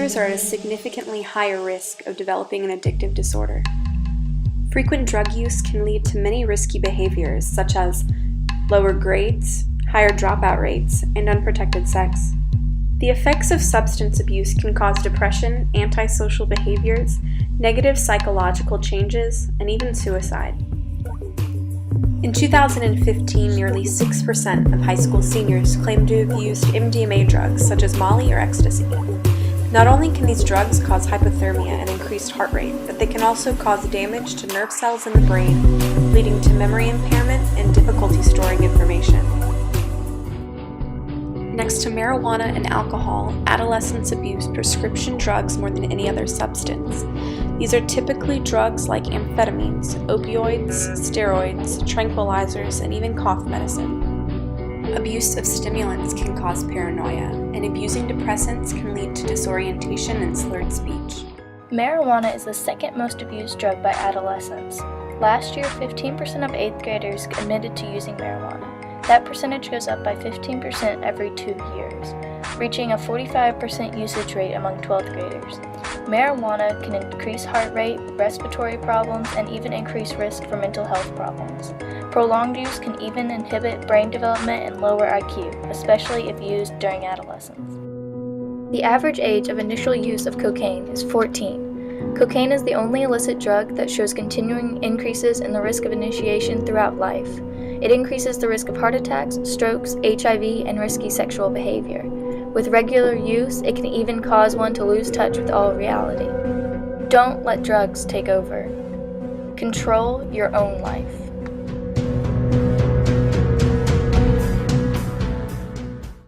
users are at a significantly higher risk of developing an addictive disorder. Frequent drug use can lead to many risky behaviors such as lower grades, higher dropout rates, and unprotected sex. The effects of substance abuse can cause depression, antisocial behaviors, negative psychological changes, and even suicide. In 2015, nearly 6% of high school seniors claimed to have used MDMA drugs such as Molly or ecstasy. Not only can these drugs cause hypothermia and increased heart rate, but they can also cause damage to nerve cells in the brain, leading to memory impairment and difficulty storing information. Next to marijuana and alcohol, adolescents abuse prescription drugs more than any other substance. These are typically drugs like amphetamines, opioids, steroids, tranquilizers, and even cough medicine. Abuse of stimulants can cause paranoia, and abusing depressants can lead to disorientation and slurred speech. Marijuana is the second most abused drug by adolescents. Last year, 15% of 8th graders admitted to using marijuana. That percentage goes up by 15% every 2 years, reaching a 45% usage rate among 12th graders. Marijuana can increase heart rate, respiratory problems, and even increase risk for mental health problems. Prolonged use can even inhibit brain development and lower IQ, especially if used during adolescence. The average age of initial use of cocaine is 14. Cocaine is the only illicit drug that shows continuing increases in the risk of initiation throughout life. It increases the risk of heart attacks, strokes, HIV, and risky sexual behavior. With regular use, it can even cause one to lose touch with all reality. Don't let drugs take over. Control your own life.